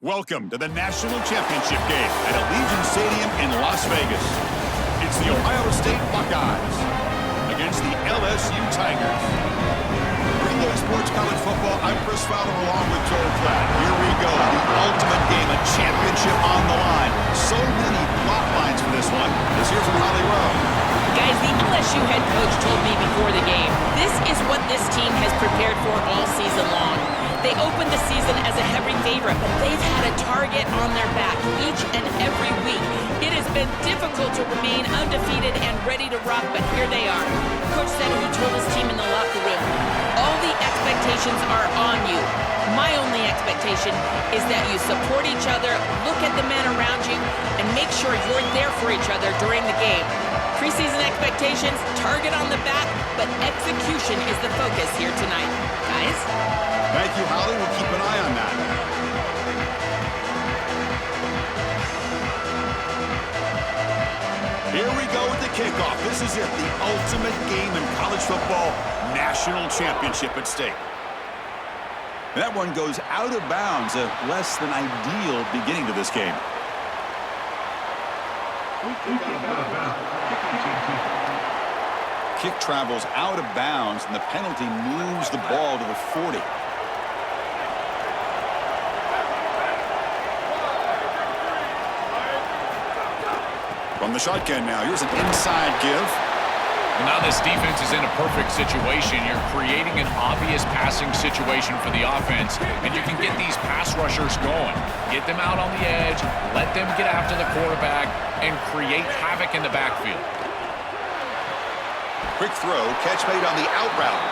Welcome to the National Championship game at Allegiant Stadium in Las Vegas. It's the Ohio State Buckeyes against the LSU Tigers. Greenwood Sports College Football, I'm Chris Fowler along with Joel Klatt. Here we go, the ultimate game, a championship on the line. So many plot lines for this one. Let's hear from Holly Rowe. Guys, the LSU head coach told me before the game, this is what this team has prepared for all season long. They opened the season as a heavy favorite, but they've had a target on their back each and every week. It has been difficult to remain undefeated and ready to rock, but here they are. Coach said he told his team in the locker room, all the expectations are on you. My only expectation is that you support each other, look at the men around you, and make sure you're there for each other during the game. Preseason expectations, target on the back, but execution is the focus here tonight. Guys? Thank you, Holly. We'll keep an eye on that. Here we go with the kickoff. This is it, the ultimate game in college football, national championship at stake. That one goes out of bounds, a less than ideal beginning to this game. Kick travels out of bounds, and the penalty moves the ball to the 40. From the shotgun now, here's an inside give. Well, now this defense is in a perfect situation. You're creating an obvious passing situation for the offense, and you can get these pass rushers going. Get them out on the edge, let them get after the quarterback, and create havoc in the backfield. Quick throw, catch made on the out route.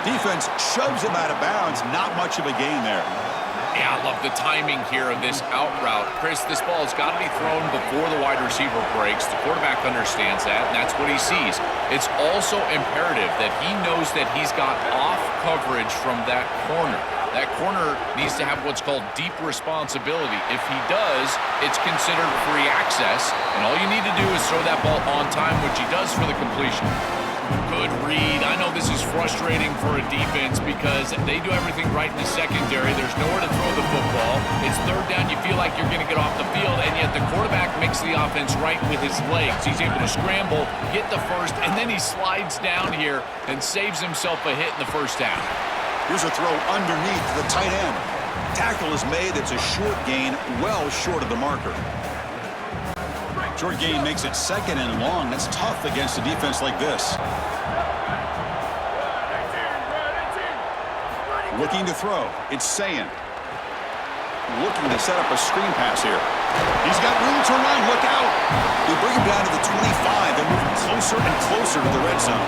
Defense shoves him out of bounds. Not much of a gain there. Yeah, I love the timing here of this out route. Chris, this ball has got to be thrown before the wide receiver breaks. The quarterback understands that, and that's what he sees. It's also imperative that he knows that he's got off coverage from that corner. That corner needs to have what's called deep responsibility. If he does, it's considered free access, and all you need to do is throw that ball on time, which he does for the completion. Good read. I know this is frustrating for a defense because they do everything right in the secondary. There's nowhere to throw the football. It's third down. You feel like you're going to get off the field, and yet the quarterback makes the offense right with his legs. He's able to scramble, get the first, and then he slides down here and saves himself a hit in the first down. Here's a throw underneath the tight end. Tackle is made. It's a short gain, well short of the marker. Short gain makes it second and long. That's tough against a defense like this. Looking to throw. It's Sayin. Looking to set up a screen pass here. He's got room to run. Look out. They bring him down to the 25. They're moving closer and closer to the red zone.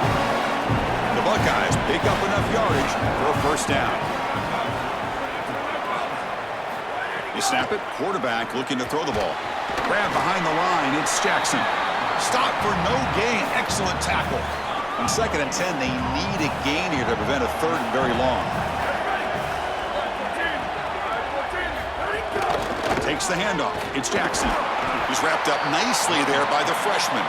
The Buckeyes pick up enough yardage for a first down. You snap it. Quarterback looking to throw the ball. Grab behind the line. It's Jackson. Stop for no gain. Excellent tackle. On 2nd and 10, they need a gain here to prevent a third and very long. Takes the handoff. It's Jackson. He's wrapped up nicely there by the freshman.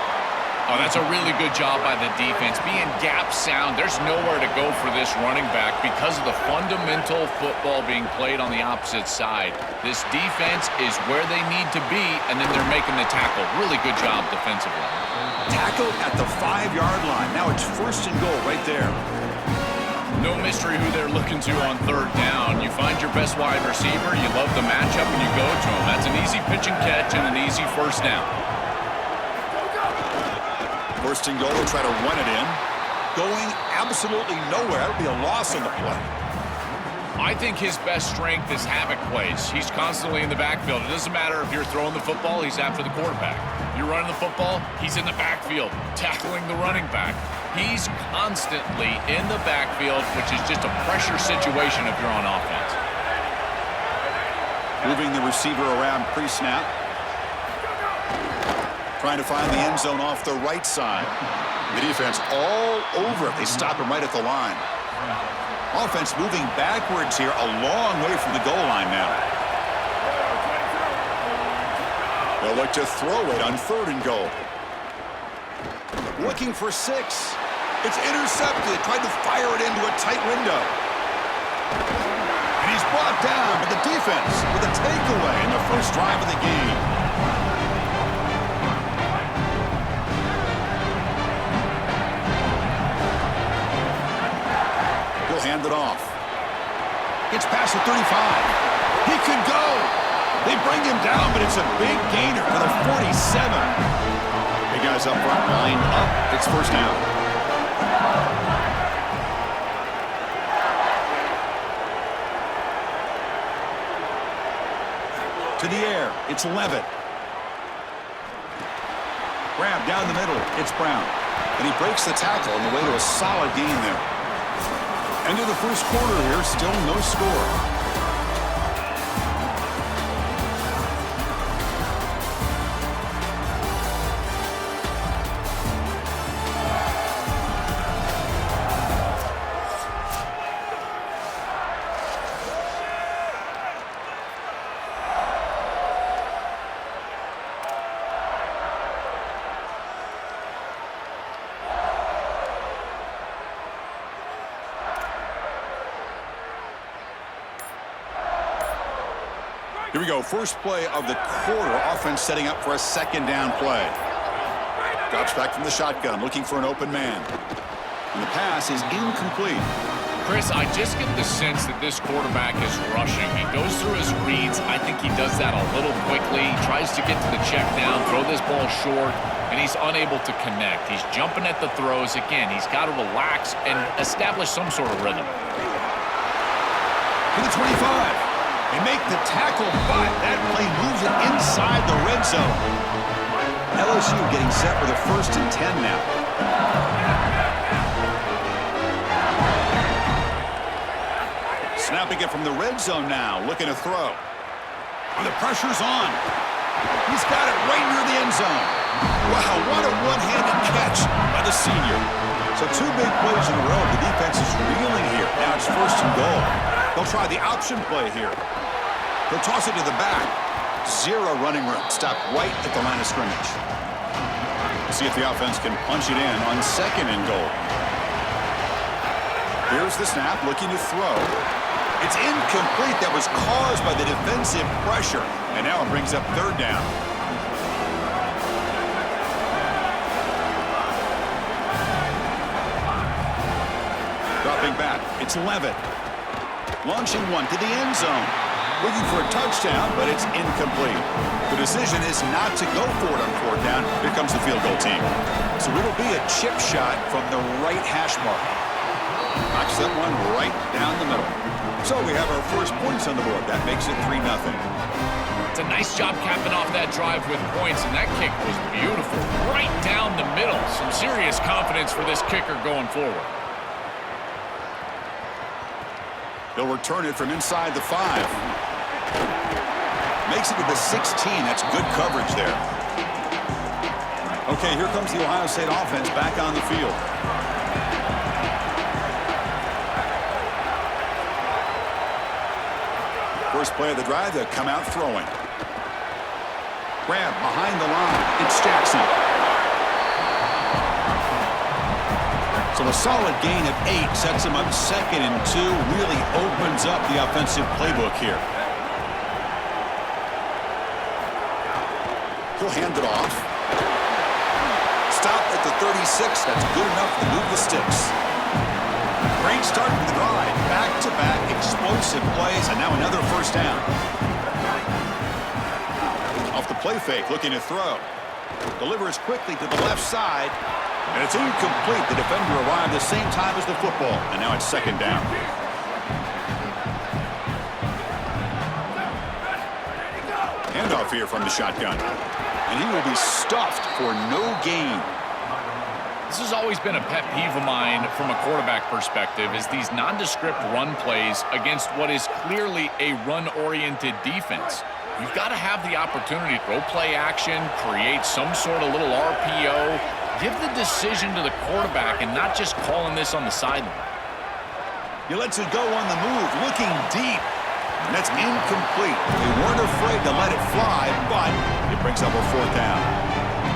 Oh, that's a really good job by the defense. Being gap sound, there's nowhere to go for this running back because of the fundamental football being played on the opposite side. This defense is where they need to be, and then they're making the tackle. Really good job defensively. Tackle at the 5-yard line. Now it's 1st and goal right there. No mystery who they're looking to on 3rd down. You find your best wide receiver, you love the matchup, and you go to him. That's an easy pitch and catch and an easy first down. 1st and goal, they'll try to run it in. Going absolutely nowhere. That would be a loss on the play. I think his best strength is havoc plays. He's constantly in the backfield. It doesn't matter if you're throwing the football, he's after the quarterback. You're running the football, he's in the backfield, tackling the running back. He's constantly in the backfield, which is just a pressure situation if you're on offense. Moving the receiver around pre-snap. Trying to find the end zone off the right side. The defense all over it. They stop him right at the line. Offense moving backwards here, a long way from the goal line now. They'll look to throw it on 3rd and goal. Looking for 6. It's intercepted. Tried to fire it into a tight window. And he's brought down by the defense with a takeaway in the first drive of the game. He'll hand it off. Gets past the 35. He could go. They bring him down, but it's a big gainer for the 47. Big guys up front lined up. It's first down. To the air, it's Levitt. Grab down the middle, it's Brown. And he breaks the tackle on the way to a solid gain there. End of the first quarter here, still no score. Here we go, first play of the quarter. Offense setting up for a second down play. Drops back from the shotgun, looking for an open man. And the pass is incomplete. Chris, I just get the sense that this quarterback is rushing. He goes through his reads. I think he does that a little quickly. He tries to get to the check down, throw this ball short, and he's unable to connect. He's jumping at the throws. Again, he's got to relax and establish some sort of rhythm. To the 25. They make the tackle, but that play moves it inside the red zone. LSU getting set with a 1st and 10 now. Snapping it from the red zone now, looking to throw. And the pressure's on. He's got it right near the end zone. Wow, what a one-handed catch by the senior. So 2 big plays in a row. The defense is reeling here. Now it's 1st and goal. They'll try the option play here. They'll toss it to the back. 0 running room. Stop right at the line of scrimmage. See if the offense can punch it in on 2nd and goal. Here's the snap, looking to throw. It's incomplete. That was caused by the defensive pressure. And now it brings up 3rd down. Dropping back. It's Levitt. Launching one to the end zone. Looking for a touchdown, but it's incomplete. The decision is not to go for it on 4th down. Here comes the field goal team. So it'll be a chip shot from the right hash mark. Knocks that one right down the middle. So we have our first points on the board. That makes it 3-0. It's a nice job capping off that drive with points, and that kick was beautiful. Right down the middle. Some serious confidence for this kicker going forward. They'll return it from inside the 5. Makes it to the 16. That's good coverage there. Okay, here comes the Ohio State offense back on the field. First play of the drive, they'll come out throwing. Grab behind the line. It's Jackson. So a solid gain of 8 sets him up 2nd and 2. Really opens up the offensive playbook here. He'll hand it off. Stop at the 36. That's good enough to move the sticks. Great start to the drive. Back-to-back explosive plays, and now another 1st down. Off the play fake, looking to throw. Delivers quickly to the left side. And it's incomplete. The defender arrived the same time as the football. And now it's 2nd down. Handoff here from the shotgun. And he will be stuffed for no gain. This has always been a pet peeve of mine from a quarterback perspective, is these nondescript run plays against what is clearly a run-oriented defense. You've got to have the opportunity to throw play action, create some sort of little RPO, give the decision to the quarterback and not just calling this on the sideline. He lets it go on the move, looking deep. And that's incomplete. They weren't afraid to let it fly, but it brings up a 4th down.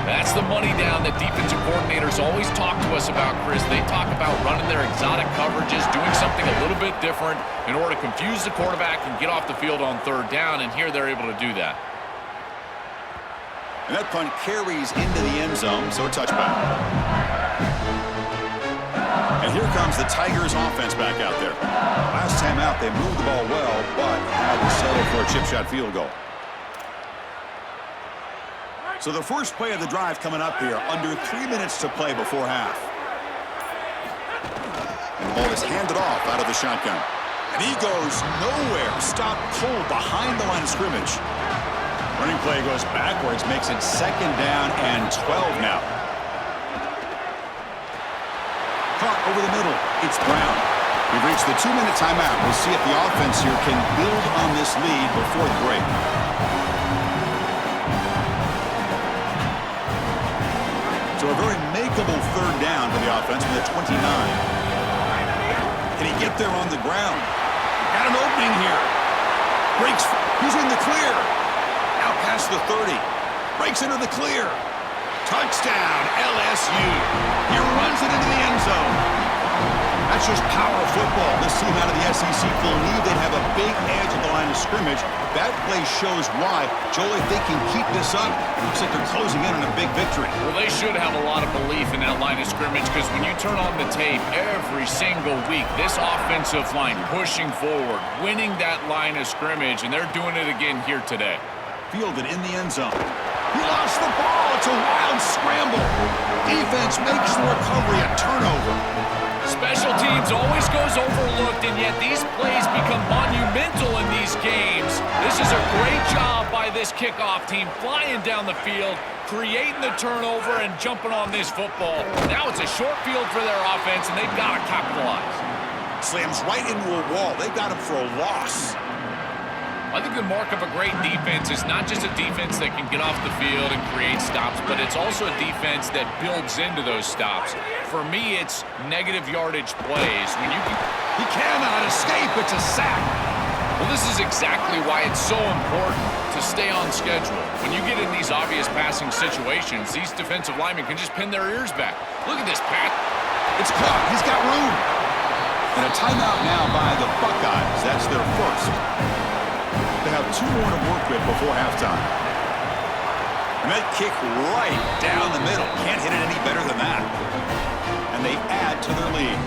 That's the money down that defensive coordinators always talked us about, Chris. They talk about running their exotic coverages, doing something a little bit different in order to confuse the quarterback and get off the field on third down, and here they're able to do that. And that punt carries into the end zone, so a touchback. And here comes the Tigers offense back out there. Last time out, they moved the ball well, but had to settle for a chip shot field goal. So the first play of the drive coming up here, under 3 minutes to play before half. And the ball is handed off out of the shotgun. And he goes nowhere. Stop cold behind the line of scrimmage. Running play goes backwards, makes it 2nd down and 12 now. Caught over the middle. It's Brown. We've reached the 2-minute timeout. We'll see if the offense here can build on this lead before the break. So a very makeable 3rd down for the offense with a 29. Can he get there on the ground? Got an opening here. Breaks. He's in the clear. Out past the 30. Breaks into the clear. Touchdown, LSU. He runs it into the end zone. That's just power of football. This team out of the SEC believe they'd have a big edge at the line of scrimmage. That play shows why. Joel, if they can keep this up, looks like they're closing in on a big victory. Well, they should have a lot of belief in that line of scrimmage, because when you turn on the tape every single week, this offensive line pushing forward, winning that line of scrimmage, and they're doing it again here today. Fielded in the end zone. He lost the ball. It's a wild scramble. Defense makes the recovery a turnover. Special teams always goes overlooked, and yet these plays become monumental in these games. This is a great job by this kickoff team, flying down the field, creating the turnover, and jumping on this football. Now it's a short field for their offense, and they've got to capitalize. Slams right into a wall. They got him for a loss. I think the mark of a great defense is not just a defense that can get off the field and create stops, but it's also a defense that builds into those stops. For me, it's negative yardage plays. He cannot escape. It's a sack. Well, this is exactly why it's so important to stay on schedule. When you get in these obvious passing situations, these defensive linemen can just pin their ears back. Look at this, Pat. It's caught. He's got room. And a timeout now by the Buckeyes. That's their first. They have 2 more to work with before halftime. And that kick right down the middle. Can't hit it any better than that. And they add to their lead.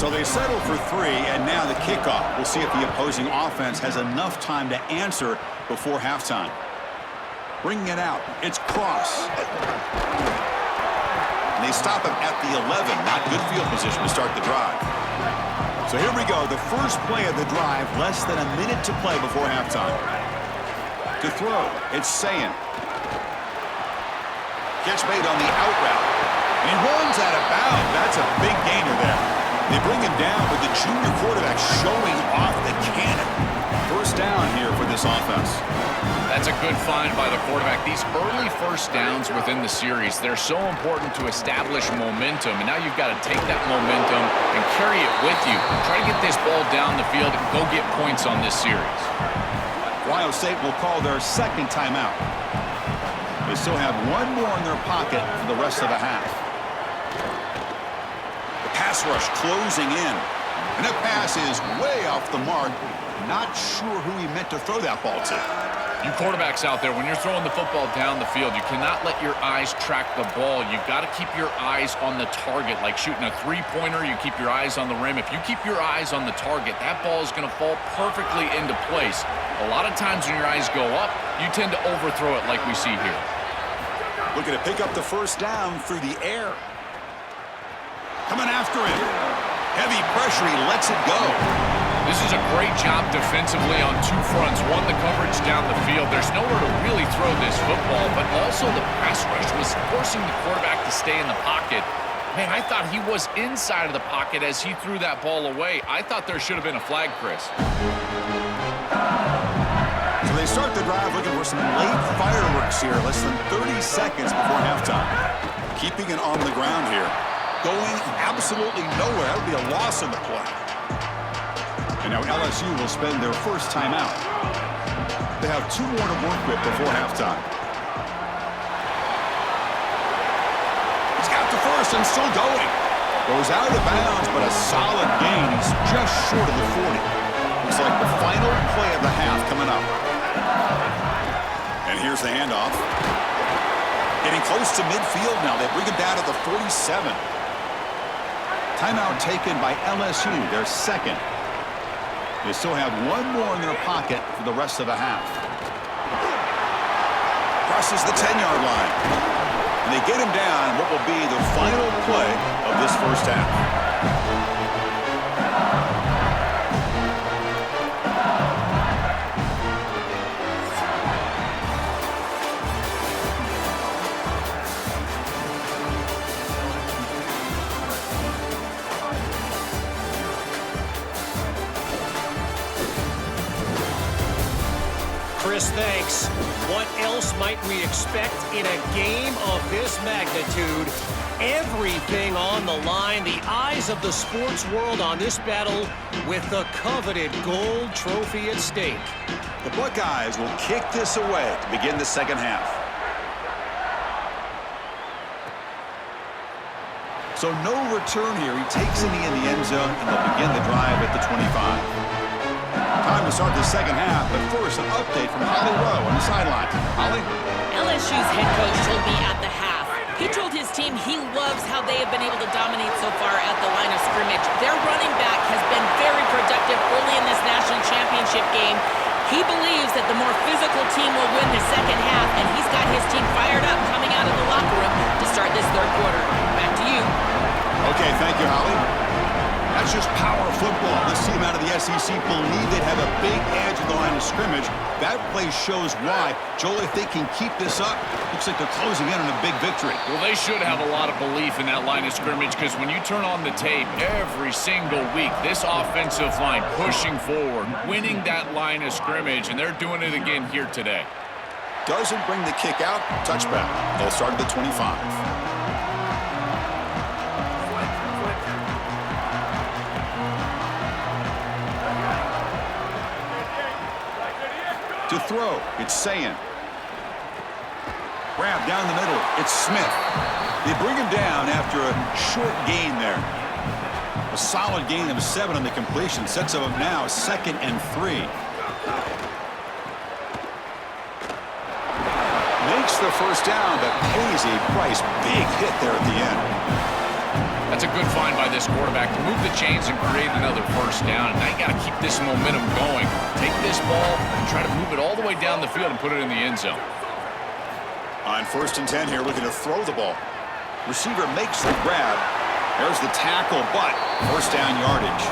So they settle for 3, and now the kickoff. We'll see if the opposing offense has enough time to answer before halftime. Bringing it out. It's Cross. And they stop him at the 11. Not good field position to start the drive. So here we go, the first play of the drive, less than a minute to play before halftime. To throw, it's Sayin. Catch made on the out route. And he runs out of bounds. That's a big gainer there. They bring him down with the junior quarterback showing off the cannon. First down here for this offense. That's a good find by the quarterback. These early first downs within the series, they're so important to establish momentum. And now you've got to take that momentum and carry it with you. Try to get this ball down the field and go get points on this series. Ohio State will call their 2nd timeout. They still have 1 more in their pocket for the rest of the half. The pass rush closing in. And that pass is way off the mark. Not sure who he meant to throw that ball to. You quarterbacks out there, when you're throwing the football down the field, you cannot let your eyes track the ball. You've got to keep your eyes on the target. Like shooting a 3-pointer, you keep your eyes on the rim. If you keep your eyes on the target, that ball is going to fall perfectly into place. A lot of times when your eyes go up, you tend to overthrow it like we see here. Looking to pick up the first down through the air. Coming after him. Heavy pressure, he lets it go. This is a great job defensively on 2 fronts. One, the coverage down the field. There's nowhere to really throw this football, but also the pass rush was forcing the quarterback to stay in the pocket. Man, I thought he was inside of the pocket as he threw that ball away. I thought there should have been a flag, Chris. So they start the drive looking for some late fireworks here, less than 30 seconds before halftime. Keeping it on the ground here. Going absolutely nowhere. That would be a loss in the play. And now LSU will spend their first timeout. They have 2 more to work with before halftime. He's got the first. and still going. Goes out of bounds, but a solid gain. He's just short of the 40. Looks like the final play of the half coming up. And here's the handoff. Getting close to midfield now. They bring him down to the 47. Timeout taken by LSU, their second. They still have one more in their pocket for the rest of the half. Crosses the 10-yard line. And they get him down what will be the final play of this first half. Chris, thanks. What else might we expect in a game of this magnitude? Everything on the line, the eyes of the sports world on this battle with the coveted gold trophy at stake. The Buckeyes will kick this away to begin the second half. So no return here. He takes a knee in the end zone, and they'll begin the drive at the 25. Time to start the second half, but first an update from Holly Rowe on the sideline. Holly? LSU's head coach told me at the half. He told his team he loves how they have been able to dominate so far at the line of scrimmage. Their running back has been very productive early in this national championship game. He believes that the more physical team will win the second half, and he's got his team fired up coming out of the locker room to start this third quarter. Back to you. Okay, thank you, Holly. That's just power football. This team out of the SEC believe they have a big edge at the line of scrimmage. That play shows why. Joel, if they can keep this up, looks like they're closing in on a big victory. Well, they should have a lot of belief in that line of scrimmage because when you turn on the tape every single week, this offensive line pushing forward, winning that line of scrimmage, and they're doing it again here today. Doesn't bring the kick out. Touchback. They'll start at the 25. To throw, it's Sayin. Grab down the middle, it's Smith. They bring him down after a short gain there. A solid gain of 7 on the completion. Sets him up now, 2nd and 3. Makes the first down, but pays a price. Big hit there at the end. That's a good find by this quarterback to move the chains and create another first down. Now you got to keep this momentum going. Take this ball and try to move it all the way down the field and put it in the end zone. On 1st and 10 here, looking to throw the ball. Receiver makes the grab. There's the tackle, but first down yardage.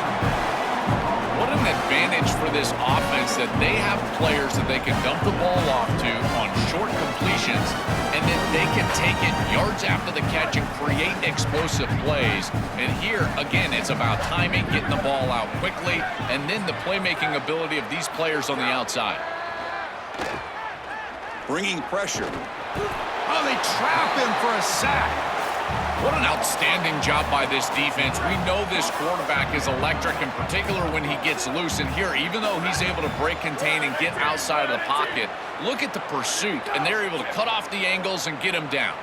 What an advantage for this offense that they have players that they can dump the ball off to on short completions, and then they can take it yards after the catch and create explosive plays. And here, again, it's about timing, getting the ball out quickly, and then the playmaking ability of these players on the outside. Bringing pressure. Oh, they trap him for a sack. What an outstanding job by this defense. We know this quarterback is electric, in particular when he gets loose. And here, even though he's able to break, contain, and get outside of the pocket, look at the pursuit, and they're able to cut off the angles and get him down.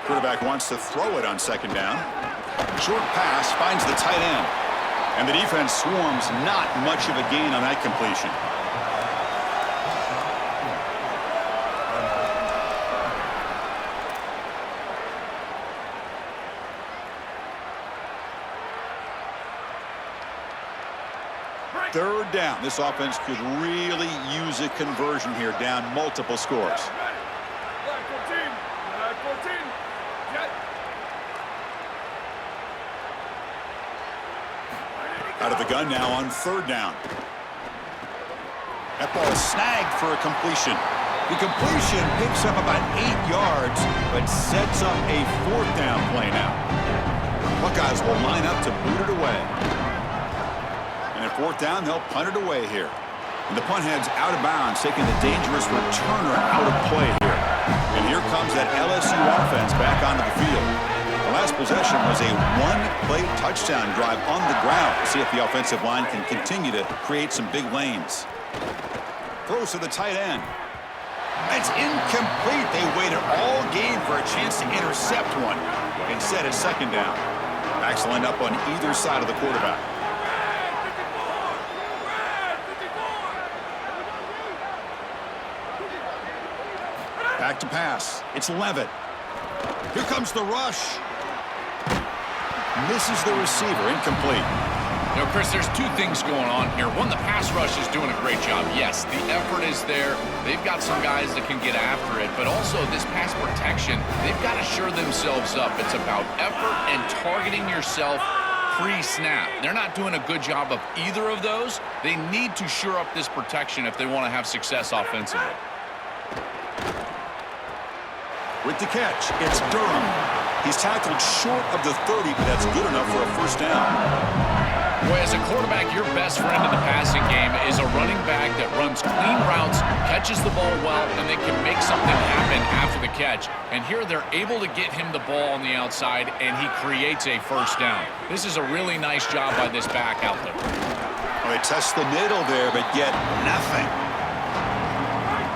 Quarterback wants to throw it on 2nd down. Short pass finds the tight end. And the defense swarms, not much of a gain on that completion. Third down. This offense could really use a conversion here, down multiple scores. Out of the gun now on 3rd down. That ball snagged for a completion. The completion picks up about 8 yards, but sets up a 4th down play now. Buckeyes will line up to boot it away. And at 4th down, they'll punt it away here. And the punt heads out of bounds, taking the dangerous returner out of play here. And here comes that LSU offense back onto the field. The last possession was a 1-play touchdown drive on the ground to see if the offensive line can continue to create some big lanes. Throws to the tight end. It's incomplete. They waited all game for a chance to intercept one. set at second down. Backs line up on either side of the quarterback. Back to pass. It's Levitt. Here comes the rush. Misses the receiver. Incomplete. You know, Chris, there's two things going on here. One, the pass rush is doing a great job. Yes, the effort is there. They've got some guys that can get after it. But also, this pass protection, they've got to shore themselves up. It's about effort and targeting yourself pre-snap. They're not doing a good job of either of those. They need to shore up this protection if they want to have success offensively. With the catch, it's Durham. He's tackled short of the 30, but that's good enough for a first down. Boy, as a quarterback, your best friend in the passing game is a running back that runs clean routes, catches the ball well, and then can make something happen after the catch. And here they're able to get him the ball on the outside, and he creates a first down. This is a really nice job by this back out there. Well, they test the middle there, but get nothing.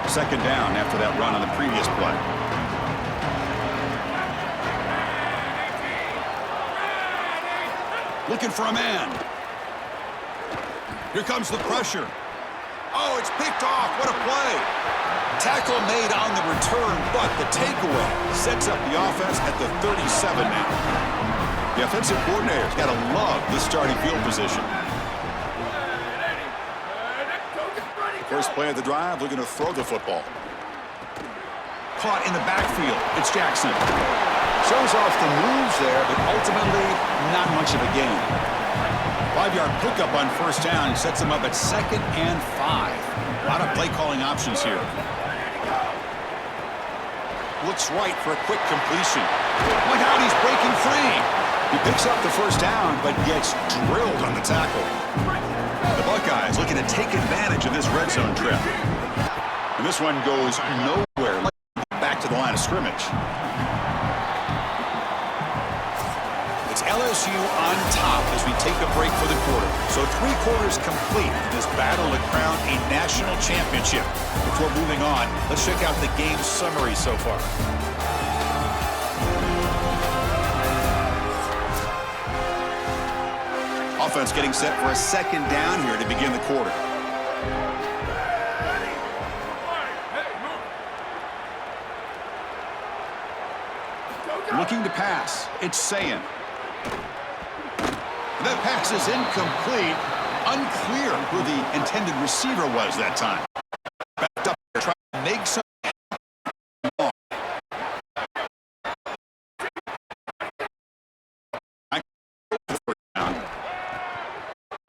Second down after that run on the previous play. Looking for a man. Here comes the pressure. Oh, it's picked off. What a play. Tackle made on the return, but the takeaway sets up the offense at the 37 now. The offensive coordinator's got to love this starting field position. First play of the drive, looking to throw the football. Caught in the backfield. It's Jackson. Shows off the moves there, but ultimately not much of a gain. 5-yard pickup on first down sets him up at 2nd and 5. A lot of play calling options here. Looks right for a quick completion. Look out, he's breaking free. He picks up the first down, but gets drilled on the tackle. The Buckeyes looking to take advantage of this red zone trip. And this one goes nowhere. Back to the line of scrimmage. LSU on top as we take a break for the quarter. So 3 quarters complete in this battle to crown a national championship. Before moving on, let's check out the game summary so far. Offense getting set for a second down here to begin the quarter. Looking to pass. It's Sayin. That pass is incomplete. Unclear who the intended receiver was that time. Backed up there, trying to make some.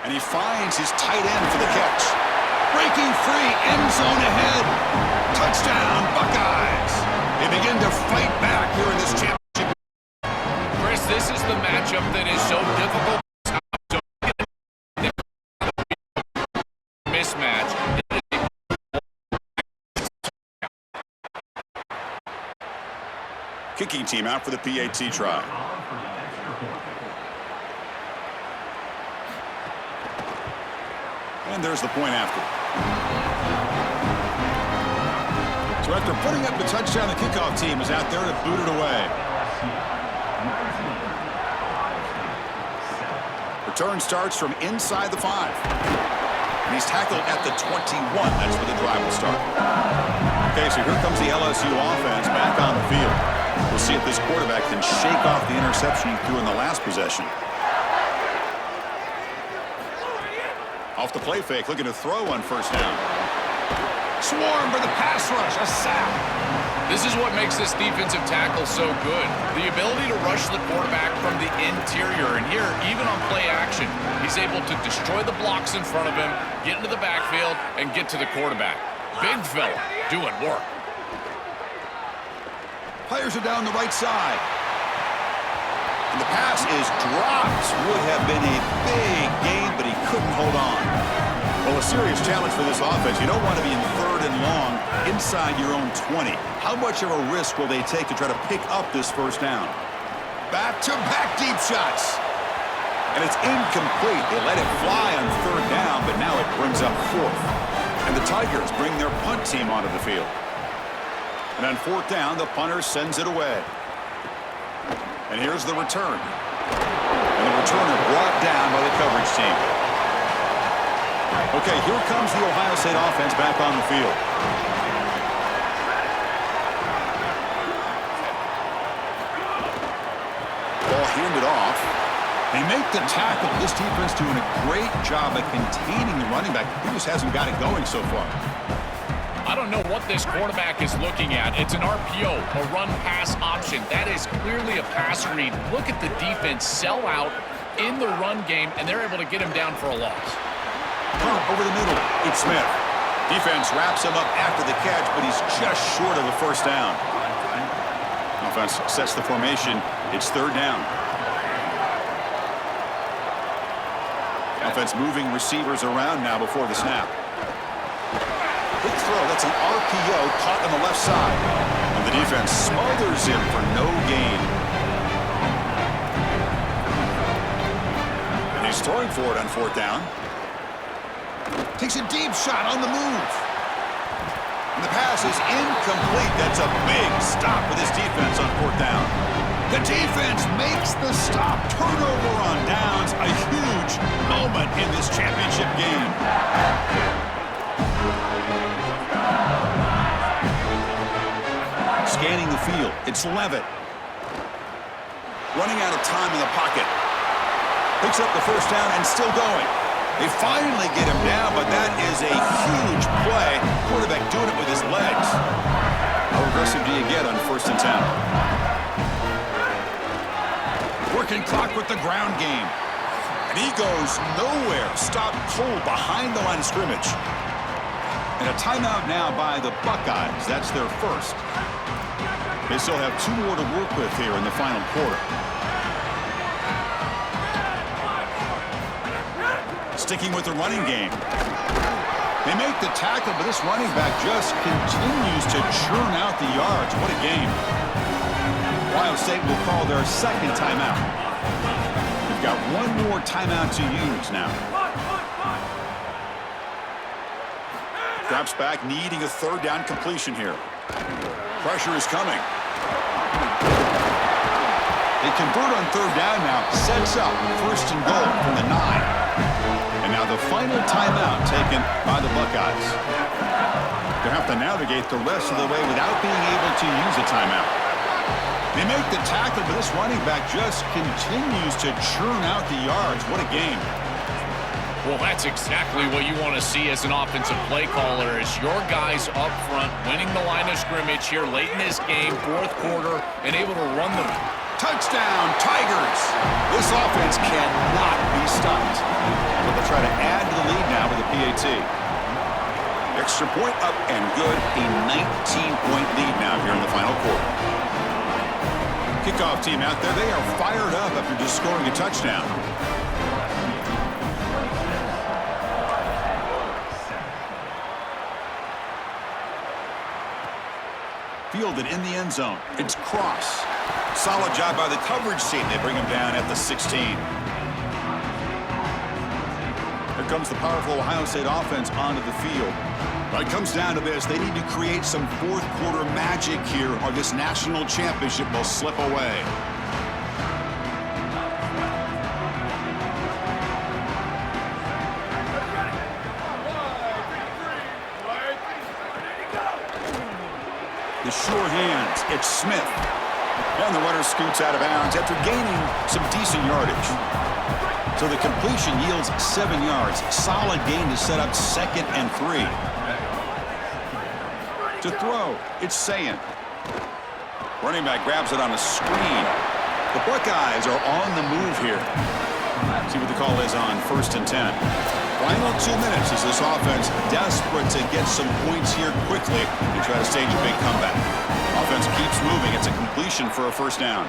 And he finds his tight end for the catch. Breaking free, end zone ahead. Touchdown, Buckeyes. They begin to fight back here in this championship. Chris, this is the matchup that is so difficult. Mismatch. Kicking team out for the PAT try. And there's the point after. So after putting up the touchdown, the kickoff team is out there to boot it away. Return starts from inside the 5. And he's tackled at the 21. That's where the drive will start. Okay, so here comes the LSU offense back on the field. We'll see if this quarterback can shake off the interception he threw in the last possession. Off the play fake, looking to throw on first down. Swarm for the pass rush, a sack. This is what makes this defensive tackle so good. The ability to rush the quarterback from the interior. And here, even on play action, he's able to destroy the blocks in front of him, get into the backfield, and get to the quarterback. Big fella doing work. Players are down the right side. And the pass is dropped. Would have been a big gain, but he couldn't hold on. Well, a serious challenge for this offense. You don't want to be in 3rd and long inside your own 20. How much of a risk will they take to try to pick up this first down? Back-to-back deep shots. And it's incomplete. They let it fly on 3rd down, but now it brings up 4th. And the Tigers bring their punt team onto the field. And on 4th down, the punter sends it away. And here's the return. And the returner brought down by the coverage team. Okay, here comes the Ohio State offense back on the field. Ball handed off. They make the tackle. This defense doing a great job at containing the running back. He just hasn't got it going so far. I don't know what this quarterback is looking at. It's an RPO, a run-pass option. That is clearly a pass read. Look at the defense sell out in the run game, and they're able to get him down for a loss. Over the middle, it's Smith. Defense wraps him up after the catch, but he's just short of a first down. Offense sets the formation. It's third down. Offense moving receivers around now before the snap. Big throw. That's an RPO caught on the left side. And the defense smothers him for no gain. And he's throwing for it on fourth down. Takes a deep shot on the move. And the pass is incomplete. That's a big stop for this defense on fourth down. The defense makes the stop. Turnover on downs. A huge moment in this championship game. Scanning the field. It's Levitt. Running out of time in the pocket. Picks up the first down and still going. They finally get him down, but that is a huge play. Quarterback doing it with his legs. How aggressive do you get on 1st and 10? Working clock with the ground game. And he goes nowhere. Stopped cold behind the line of scrimmage. And a timeout now by the Buckeyes. That's their first. They still have 2 more to work with here in the final quarter. Sticking with the running game. They make the tackle, but this running back just continues to churn out the yards. What a game. Ohio State will call their second timeout. They've got 1 more timeout to use now. Drops back, needing a third down completion here. Pressure is coming. They convert on third down now. Sets up 1st and goal from the 9. And now the final timeout taken by the Buckeyes. They have to navigate the rest of the way without being able to use a timeout. They make the tackle, but this running back just continues to churn out the yards. What a game. Well, that's exactly what you want to see as an offensive play caller, is your guys up front winning the line of scrimmage here late in this game, 4th quarter, and able to run them. Touchdown, Tigers! This offense cannot be stopped. So they'll try to add to the lead now with a PAT. Extra point up and good. A 19-point lead now here in the final quarter. Kickoff team out there. They are fired up after just scoring a touchdown. Fielded in the end zone. It's Cross. Solid job by the coverage team. They bring him down at the 16. Here comes the powerful Ohio State offense onto the field. But it comes down to this. They need to create some 4th quarter magic here, or this national championship will slip away. The sure hands. It's Smith. And the runner scoots out of bounds after gaining some decent yardage. So the completion yields 7 yards. Solid gain to set up 2nd and 3. To throw, it's Sayin. Running back grabs it on a screen. The Buckeyes are on the move here. See what the call is on 1st and 10. Final 2 minutes as this offense desperate to get some points here quickly and try to stage a big comeback. Offense keeps moving. It's a completion for a first down.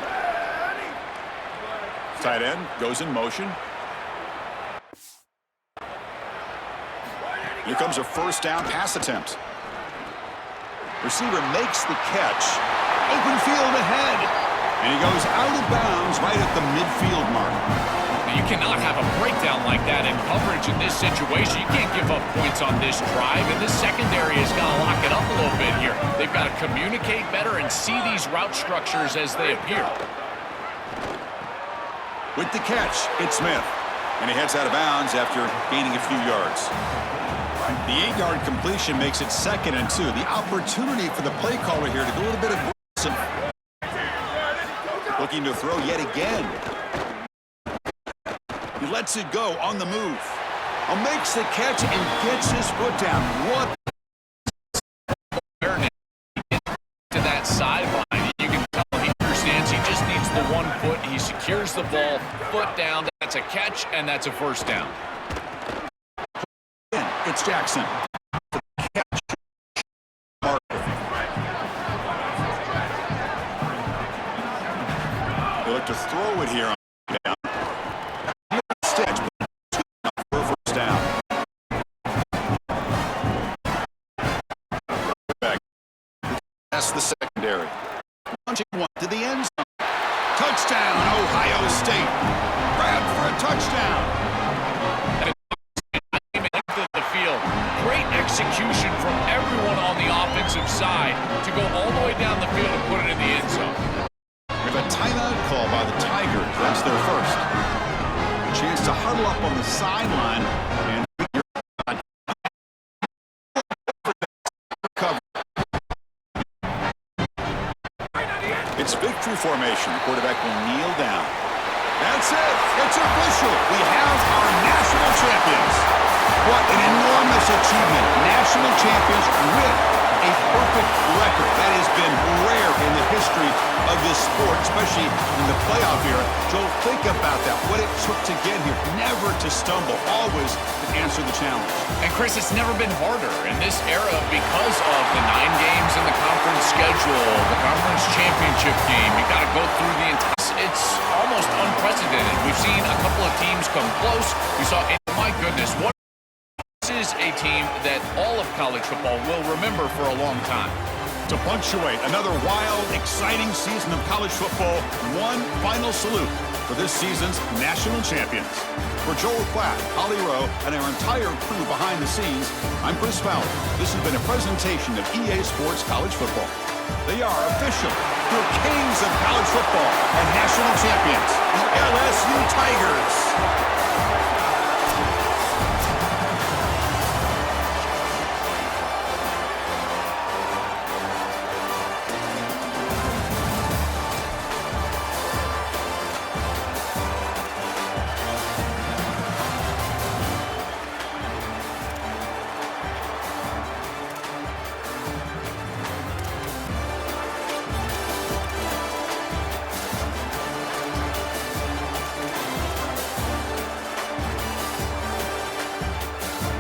Tight end goes in motion. Here comes a first down pass attempt. Receiver makes the catch. Open field ahead. And he goes out of bounds right at the midfield mark. You cannot have a breakdown like that in coverage in this situation. You can't give up points on this drive, and this secondary has got to lock it up a little bit here. They've got to communicate better and see these route structures as they appear. With the catch, it's Smith. And he heads out of bounds after gaining a few yards. The 8-yard completion makes it 2nd and 2. The opportunity for the play caller here to go a little bit aggressive. Looking to throw yet again. He lets it go on the move. Makes the catch and gets his foot down. What? To that sideline, you can tell he understands he just needs the 1 foot. He secures the ball, foot down. That's a catch, and that's a first down. It's Jackson. They look to throw it here on down. Stitch for a first down. That's the secondary. Launching one to the end zone. Touchdown, Ohio State. Grab for a touchdown. The field. Great execution from everyone on the offensive side to go all the way down the field and put it in the end zone. We have a timeout call by the Tigers. That's their first. A chance to huddle up on the sideline and cover. It's victory formation. The quarterback will kneel down. That's it. It's official. We have our national champions. What an enormous achievement. National champions with a perfect record. That has been rare in the history of this sport, especially in the playoff era. Joel, think about that. What it took to get here. Never to stumble. Always to answer the challenge. And Chris, it's never been harder in this era because of the 9 games in the conference schedule, the conference championship game. You got to go through the entire. It's almost unprecedented. We've seen a couple of teams come close. We saw, my goodness, what. This is a team that all of college football will remember for a long time. To punctuate another wild, exciting season of college football, one final salute for this season's national champions. For Joel Klatt, Holly Rowe, and our entire crew behind the scenes, I'm Chris Fowler. This has been a presentation of EA Sports College Football. They are official. They're kings of college football and national